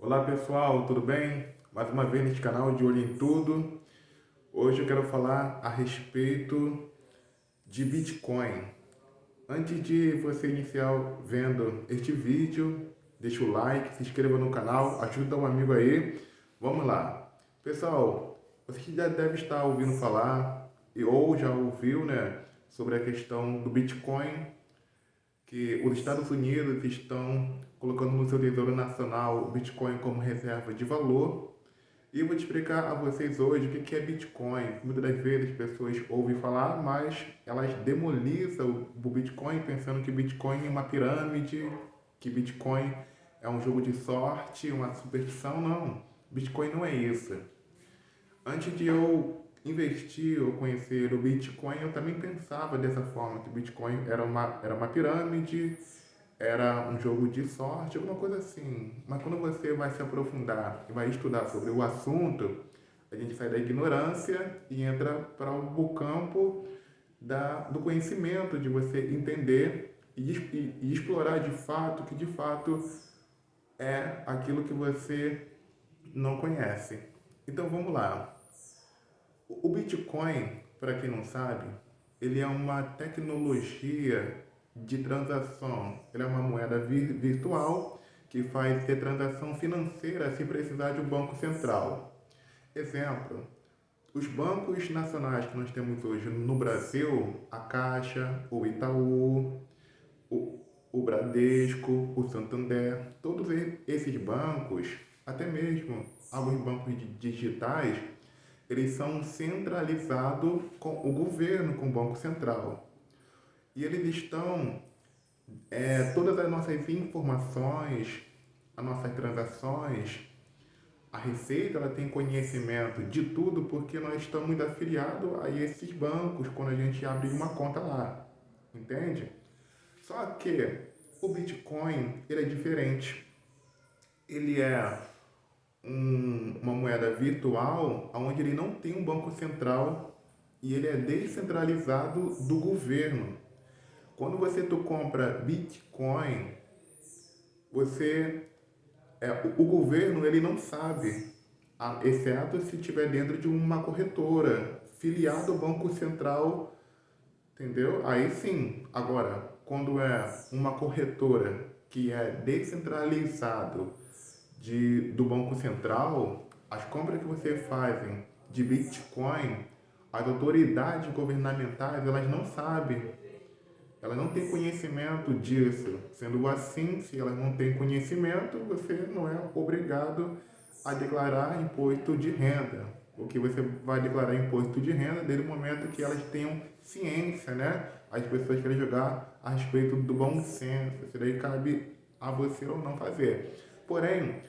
Olá pessoal, tudo bem? Mais uma vez neste canal de Olho em Tudo. Hoje eu quero falar a respeito de Bitcoin. Antes de você iniciar vendo este vídeo, deixa o like, se inscreva no canal, ajuda um amigo aí. Vamos lá. Pessoal, você já deve estar ouvindo falar ou já ouviu, né, sobre a questão do Bitcoin, que os Estados Unidos estão colocando no seu Tesouro Nacional o Bitcoin como reserva de valor. E eu vou te explicar a vocês hoje o que é Bitcoin. Muitas das vezes as pessoas ouvem falar, mas elas demonizam o Bitcoin pensando que Bitcoin é uma pirâmide, que Bitcoin é um jogo de sorte, uma superstição. Não, Bitcoin não é isso. Antes de eu investir ou conhecer o Bitcoin, eu também pensava dessa forma, que o Bitcoin era uma pirâmide, era um jogo de sorte, alguma coisa assim. Mas quando você vai se aprofundar e vai estudar sobre o assunto, a gente sai da ignorância e entra para o campo do conhecimento, de você entender e explorar de fato o que de fato é aquilo que você não conhece. Então vamos lá. O Bitcoin, para quem não sabe, ele é uma tecnologia de transação. Ele é uma moeda virtual que faz ter transação financeira sem precisar de um banco central. Exemplo, os bancos nacionais que nós temos hoje no Brasil, a Caixa, o Itaú, o, o Bradesco, o Santander, todos esses bancos, até mesmo alguns bancos digitais, eles são centralizados com o governo, com o Banco Central. E eles estão, todas as nossas informações, as nossas transações, a Receita ela tem conhecimento de tudo porque nós estamos afiliados a esses bancos quando a gente abre uma conta lá, entende? Só que o Bitcoin ele é diferente. Ele é uma moeda virtual onde ele não tem um banco central e ele é descentralizado do governo. Quando tu compra Bitcoin, você o governo ele não sabe, exceto se estiver dentro de uma corretora filiada ao Banco Central, entendeu? Aí sim. Agora, quando é uma corretora que é descentralizado do Banco Central, as compras que você fazem de Bitcoin, as autoridades governamentais, elas não sabem, elas não têm conhecimento disso. Sendo assim, se elas não têm conhecimento, você não é obrigado a declarar imposto de renda. O que você vai declarar imposto de renda desde o momento que elas tenham ciência, né? As pessoas querem jogar a respeito do bom senso. Isso daí cabe a você ou não fazer. Porém,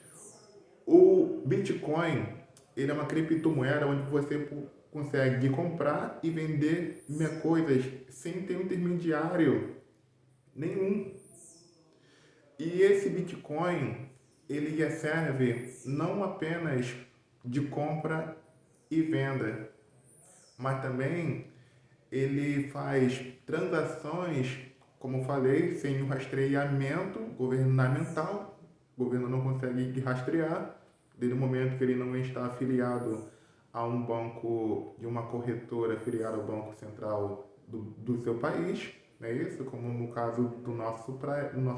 o Bitcoin, ele é uma criptomoeda onde você consegue comprar e vender coisas sem ter um intermediário nenhum. E esse Bitcoin, ele serve não apenas de compra e venda, mas também ele faz transações, como eu falei, sem o rastreamento governamental. O governo não consegue rastrear, desde o momento que ele não está afiliado a um banco, de uma corretora afiliada ao Banco Central do seu país, não é isso? Como no caso do nosso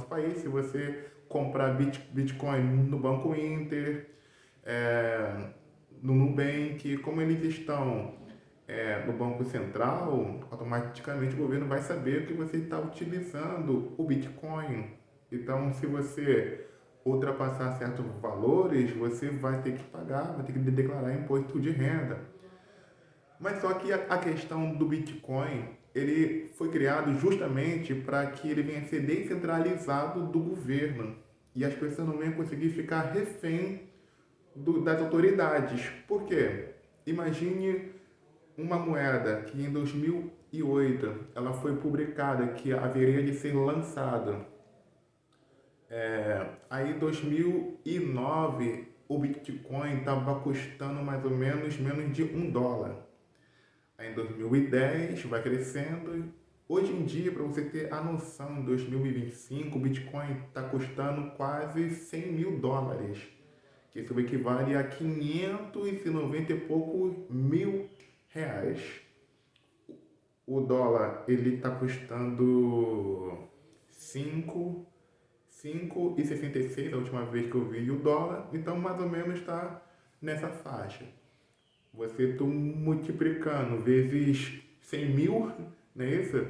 país, se você comprar Bitcoin no Banco Inter, é, no Nubank, como eles estão no Banco Central, automaticamente o governo vai saber que você está utilizando o Bitcoin. Então, se você ultrapassar certos valores, você vai ter que pagar, vai ter que declarar imposto de renda. Mas só que a questão do Bitcoin, ele foi criado justamente para que ele venha a ser descentralizado do governo e as pessoas não venham conseguir ficar refém das autoridades. Por quê? Imagine uma moeda que em 2008 ela foi publicada que haveria de ser lançada. Aí em 2009 o Bitcoin estava custando mais ou menos de US$ 1. Aí em 2010 vai crescendo. Hoje em dia, para você ter a noção, em 2025 o Bitcoin está custando quase US$ 100 mil. que isso equivale a 590 e poucos mil reais. O dólar, ele está custando 5,66 a última vez que eu vi o dólar, então mais ou menos está nessa faixa. Você tu multiplicando vezes 100 mil, não é isso?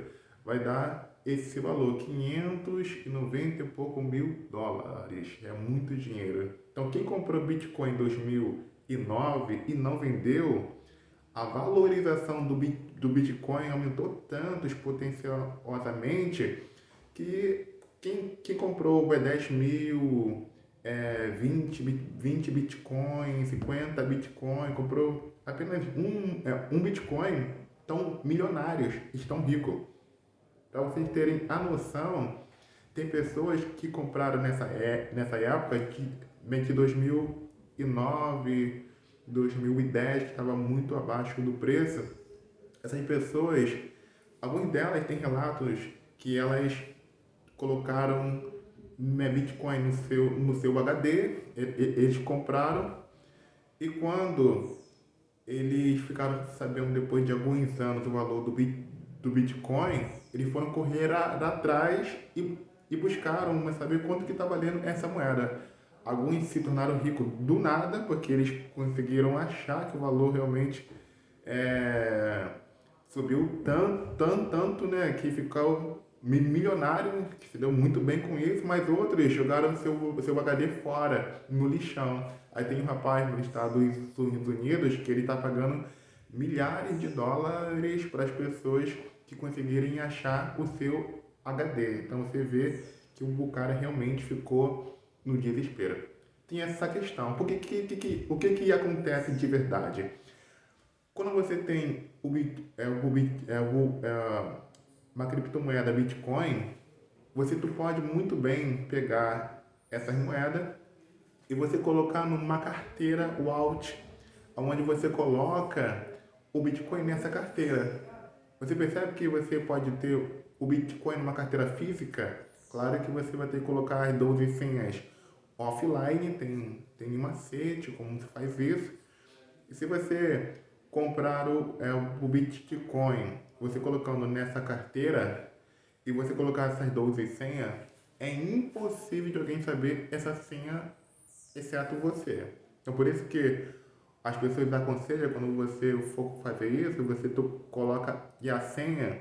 Vai dar esse valor, 590 e pouco mil dólares. É muito dinheiro. Então, quem comprou Bitcoin em 2009 e não vendeu, a valorização do Bitcoin aumentou tanto exponencialmente que quem comprou o 10 mil, 20 Bitcoin, 50 Bitcoin, comprou apenas um Bitcoin, estão milionários, estão ricos. Para vocês terem a noção, tem pessoas que compraram nessa época, de 2009, 2010, que estava muito abaixo do preço. Essas pessoas, algumas delas têm relatos que elas colocaram Bitcoin no seu HD, eles compraram, e quando eles ficaram sabendo depois de alguns anos o valor do Bitcoin, eles foram correr atrás e buscaram saber quanto que está valendo essa moeda. Alguns se tornaram ricos do nada, porque eles conseguiram achar que o valor realmente subiu tanto, né, que ficou milionário, que se deu muito bem com isso, mas outros jogaram seu HD fora, no lixão. Aí tem um rapaz nos Estados Unidos que ele está pagando milhares de dólares para as pessoas que conseguirem achar o seu HD. Então você vê que o cara realmente ficou no desespero. Tem essa questão. O que acontece de verdade? Quando você tem uma criptomoeda Bitcoin, tu pode muito bem pegar essas moedas e você colocar numa carteira wallet, onde você coloca o Bitcoin nessa carteira. Você percebe que você pode ter o Bitcoin numa carteira física? Claro que você vai ter que colocar as 12 senhas offline, tem um macete, como se faz isso. E se você comprar o Bitcoin, você colocando nessa carteira e você colocar essas 12 senhas, é impossível de alguém saber essa senha, exceto você. Então por isso que as pessoas aconselham, quando você for fazer isso, coloca a senha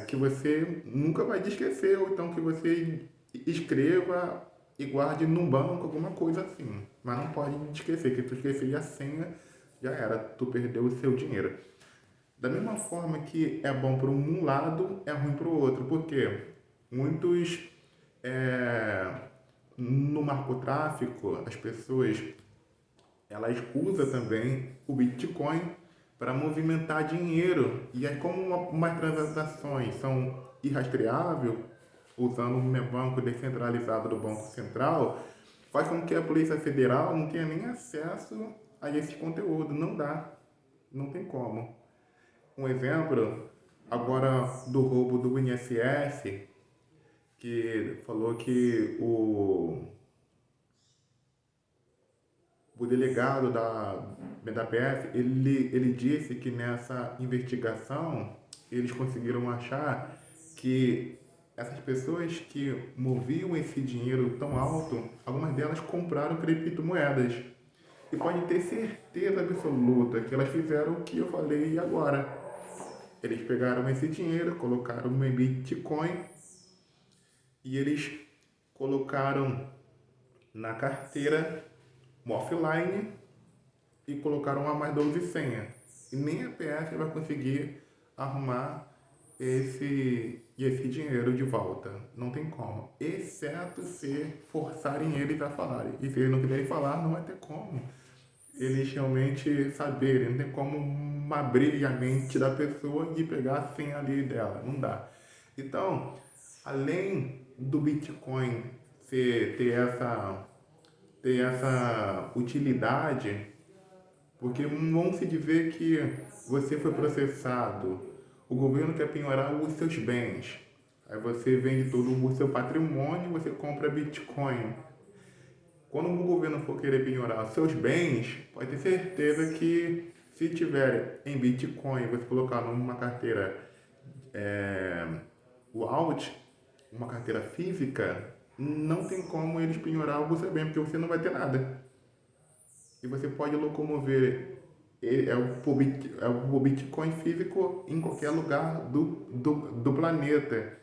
que você nunca vai esquecer, ou então que você escreva e guarde num banco, alguma coisa assim. Mas não pode esquecer, que tu esquecer a senha, já era, tu perdeu o seu dinheiro. Da mesma forma que é bom para um lado, é ruim para o outro, porque muitos, no narcotráfico, as pessoas, elas usam também o Bitcoin para movimentar dinheiro. E aí, como umas transações são irrastreáveis, usando um banco descentralizado do Banco Central, faz com que a Polícia Federal não tenha nem acesso a esse conteúdo. Não dá, não tem como. Um exemplo, agora do roubo do INSS, que falou que o delegado da PF, ele disse que nessa investigação eles conseguiram achar que essas pessoas que moviam esse dinheiro tão alto, algumas delas compraram criptomoedas. E pode ter certeza absoluta que elas fizeram o que eu falei agora. Eles pegaram esse dinheiro, colocaram no Bitcoin e eles colocaram na carteira offline e colocaram a mais 12 senha. E nem a PF vai conseguir arrumar esse dinheiro de volta. Não tem como. Exceto se forçarem eles a falarem. E se eles não quiserem falar, não vai ter como eles realmente saberem. Não tem como abrir a mente da pessoa e pegar a senha ali dela. Não dá. Então, além do Bitcoin ter essa utilidade, porque vamos se dizer que você foi processado, o governo quer penhorar os seus bens, aí você vende todo o seu patrimônio e você compra Bitcoin. Quando o governo for querer penhorar seus bens, pode ter certeza que se tiver em Bitcoin, você colocar numa carteira wallet, uma carteira física, não tem como eles penhorar o seu bem, porque você não vai ter nada. E você pode locomover o Bitcoin físico em qualquer lugar do planeta.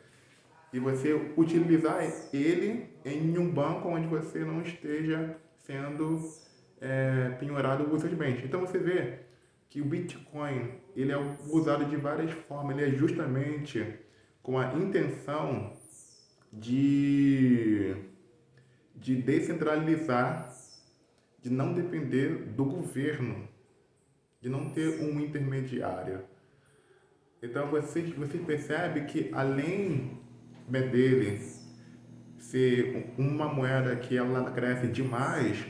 E você utilizar ele em um banco onde você não esteja sendo penhorado os seus bens. Então você vê que o Bitcoin ele é usado de várias formas. Ele é justamente com a intenção de descentralizar, de não depender do governo, de não ter um intermediário. Então você percebe que além dele ser uma moeda que ela cresce demais,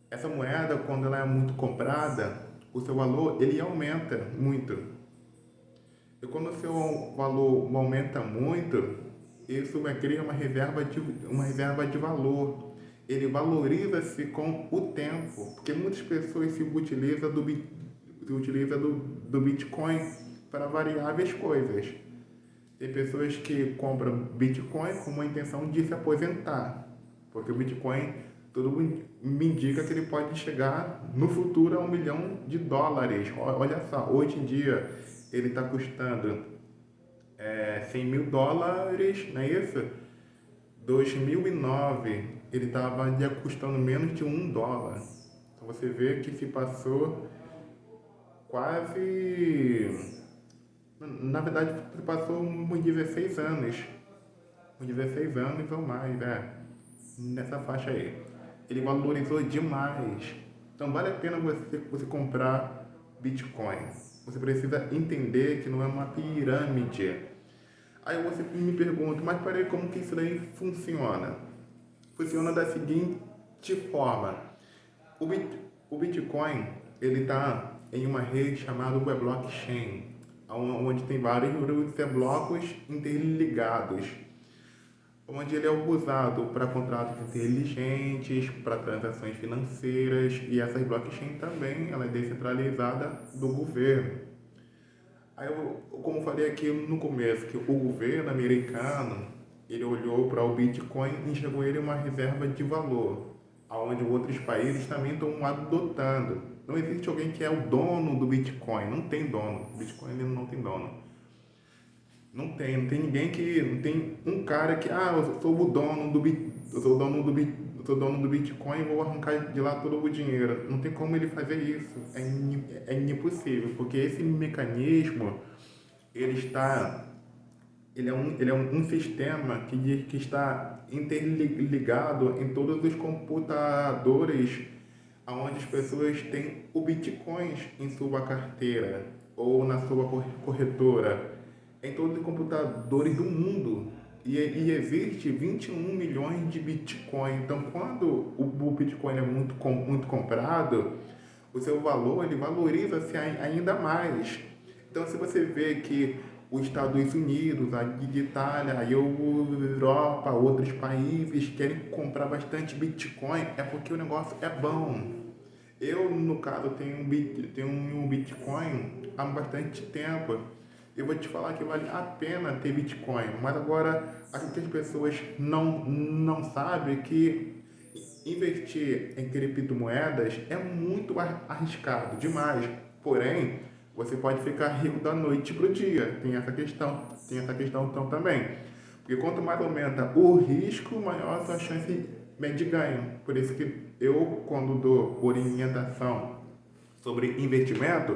essa moeda, quando ela é muito comprada, o seu valor ele aumenta muito. E quando o seu valor aumenta muito, isso cria uma reserva de valor. Ele valoriza-se com o tempo, porque muitas pessoas se utilizam do Bitcoin para variáveis coisas. Tem pessoas que compram Bitcoin com uma intenção de se aposentar, porque o Bitcoin, tudo me indica que ele pode chegar no futuro a $1 milhão. Olha só, hoje em dia ele está custando $100 mil, não é isso? 2009 ele estava custando menos de $1. Então você vê que se passou quase... Na verdade, se passou uns 16 anos. Uns 16 anos ou mais, nessa faixa aí. Ele valorizou demais. Então vale a pena você comprar Bitcoin. Você precisa entender que não é uma pirâmide. Aí você me pergunta, mas peraí, como que isso daí funciona? Funciona da seguinte forma. O Bitcoin, ele está em uma rede chamada blockchain, onde tem vários blocos interligados, onde ele é usado para contratos inteligentes, para transações financeiras, e essa blockchain também ela é descentralizada do governo. Aí, como eu falei aqui no começo, que o governo americano, ele olhou para o Bitcoin e enxergou ele uma reserva de valor, onde outros países também estão adotando. Não existe alguém que é o dono do Bitcoin, não tem dono. O Bitcoin ele não tem dono. Não tem ninguém que... Não tem um cara que, eu sou o dono do Bitcoin, eu sou dono do Bitcoin e vou arrancar de lá todo o dinheiro. Não tem como ele fazer isso. É impossível, porque esse mecanismo, ele é um sistema que está interligado em todos os computadores onde as pessoas têm o Bitcoin em sua carteira ou na sua corretora, em todos os computadores do mundo. E existe 21 milhões de Bitcoin. Então, quando o Bitcoin é muito comprado, o seu valor ele valoriza-se ainda mais. Então, se você vê que os Estados Unidos, a Itália, a Europa, outros países querem comprar bastante Bitcoin, é porque o negócio é bom. Eu, no caso, tenho um Bitcoin há bastante tempo. Eu vou te falar que vale a pena ter Bitcoin, mas agora acho que as pessoas não sabem que investir em criptomoedas é muito arriscado demais. Porém, você pode ficar rico da noite para o dia. Tem essa questão então também. Porque quanto mais aumenta o risco, maior a sua chance de ganho. Por isso que eu, quando dou orientação sobre investimento,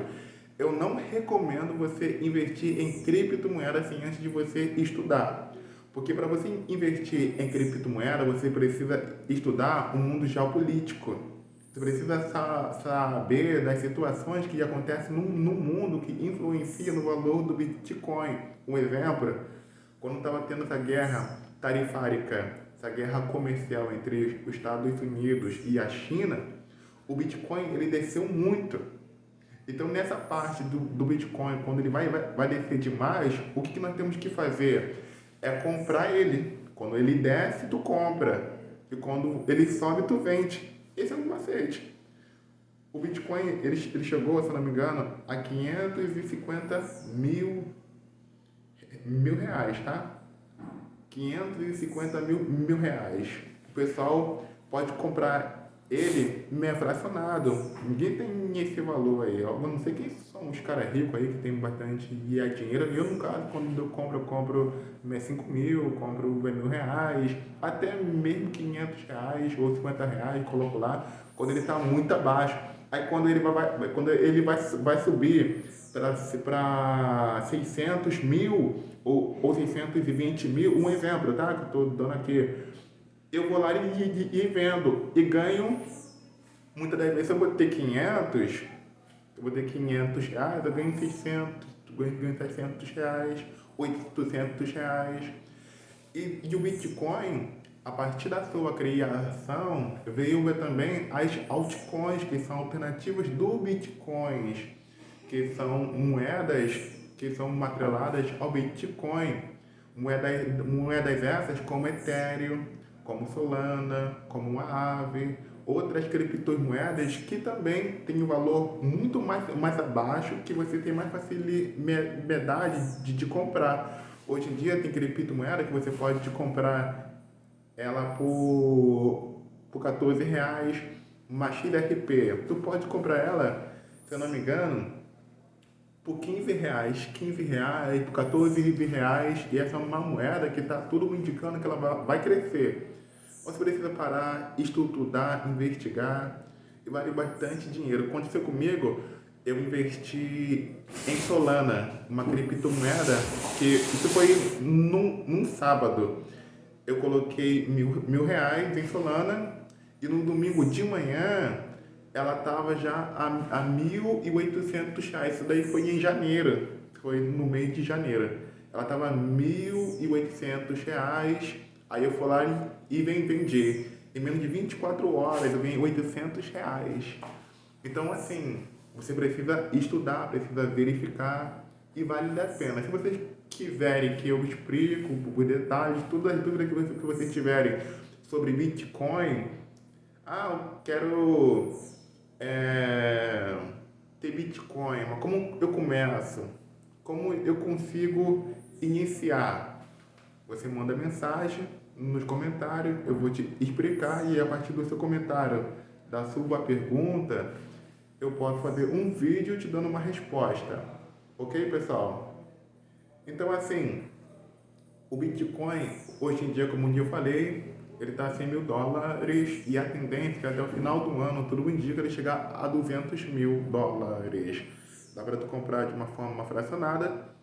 eu não recomendo você investir em criptomoeda assim antes de você estudar. Porque para você investir em criptomoeda, você precisa estudar o mundo geopolítico. Você precisa saber das situações que acontecem no mundo que influenciam no valor do Bitcoin. Um exemplo, quando estava tendo essa guerra tarifária, essa guerra comercial entre os Estados Unidos e a China, o Bitcoin ele desceu muito. Então, nessa parte do Bitcoin, quando ele vai descer demais, o que nós temos que fazer? É comprar ele. Quando ele desce, tu compra. E quando ele sobe, tu vende. Esse é o macete. O Bitcoin, ele chegou, se não me engano, a 550 mil reais, tá? 550 mil reais. O pessoal pode comprar ele meio fracionado. Ninguém tem esse valor aí. Eu não sei quem são os caras ricos aí que tem bastante dinheiro. Eu, no caso, quando eu compro 5 mil, compro mil reais, até mesmo 500 reais ou 50 reais, coloco lá, quando ele está muito abaixo. Aí quando ele vai subir para 600 mil ou 620 mil, um exemplo, tá? Que eu estou dando aqui. Eu vou lá e vendo e ganho. Muitas das vezes eu vou ter 500, eu vou ter 500 reais, eu ganho 600, eu ganho 700 reais, 800 reais. E o Bitcoin, a partir da sua criação, veio também as altcoins, que são alternativas do Bitcoin, que são moedas que são atreladas ao Bitcoin. Moedas essas como Ethereum, como Solana, como a Aave, outras criptomoedas que também têm um valor muito mais abaixo, que você tem mais facilidade de comprar. Hoje em dia tem criptomoeda que você pode comprar ela por 14 reais, uma XRP. Tu pode comprar ela, se eu não me engano, por 15 reais, por 14 reais, e essa é uma moeda que está tudo indicando que ela vai crescer. Você precisa parar, estudar, investigar, e vale bastante dinheiro. Aconteceu comigo, eu investi em Solana, uma criptomoeda, que isso foi num sábado. Eu coloquei mil reais em Solana, e no domingo de manhã ela estava já a 1.800 reais. Isso daí foi em janeiro, foi no mês de janeiro. Ela estava a 1.800 reais, aí eu fui lá e vendi. Em menos de 24 horas eu ganhei 800 reais. Então, assim, você precisa estudar, precisa verificar e vale a pena. Se vocês quiserem que eu explique os detalhes, todas as dúvidas que vocês tiverem sobre Bitcoin, eu quero ter Bitcoin, mas como eu começo? Como eu consigo iniciar? Você manda mensagem nos comentários, eu vou te explicar e a partir do seu comentário, da sua pergunta, eu posso fazer um vídeo te dando uma resposta. Ok, pessoal? Então, assim, o Bitcoin, hoje em dia, como um dia eu falei, ele está a 100 mil dólares e a tendência é que até o final do ano, tudo indica ele chegar a 200 mil dólares. Dá para tu comprar de uma forma fracionada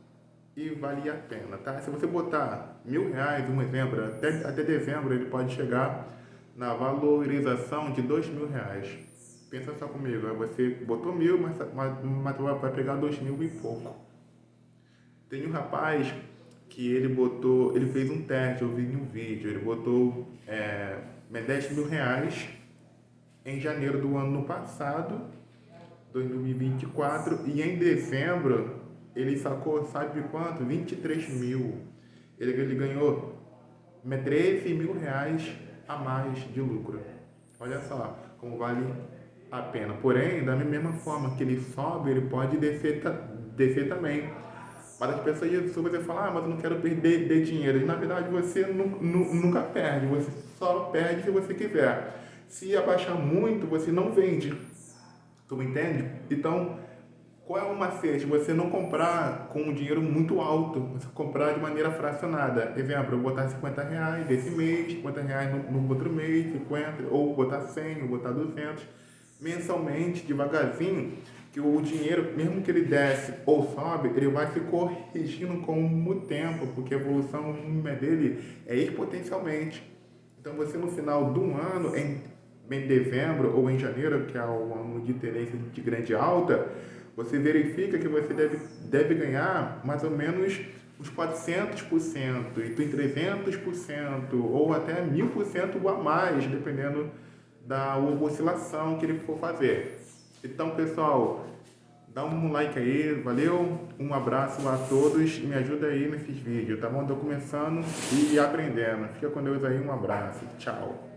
e vale a pena, tá? Se você botar R$ 1.000, um exemplo, até dezembro ele pode chegar na valorização de R$ 2.000. Pensa só comigo, você botou 1.000, mas vai pegar 2.000 e pouco. Tem um rapaz que ele fez um teste, eu vi em um vídeo, ele botou R$ 10.000 em janeiro do ano passado, 2024, e em dezembro ele sacou, sabe quanto? 23 mil. Ele ganhou R$ 13.000 a mais de lucro. Olha só como vale a pena. Porém, da mesma forma que ele sobe, ele pode descer também. Mas as pessoas, se você falar, mas eu não quero perder dinheiro. E, na verdade, você nunca perde. Você só perde se você quiser. Se abaixar muito, você não vende. Tu me entende? Então, qual é o macete? Você não comprar com um dinheiro muito alto. Você comprar de maneira fracionada. Exemplo, eu botar R$ 50 desse mês, R$ 50 no outro mês, 50, ou botar 100, ou botar 200. Mensalmente, devagarzinho, que o dinheiro, mesmo que ele desce ou sobe, ele vai se corrigindo com o tempo, porque a evolução dele é exponencialmente. Então, você no final do ano, em dezembro ou em janeiro, que é o ano de tendência de grande alta, você verifica que você deve ganhar mais ou menos uns 400%, e tem 300%, ou até 1.000% a mais, dependendo da oscilação que ele for fazer. Então, pessoal, dá um like aí, valeu? Um abraço a todos e me ajuda aí nesses vídeos, tá bom? Tô começando e aprendendo. Fica com Deus aí, um abraço, tchau.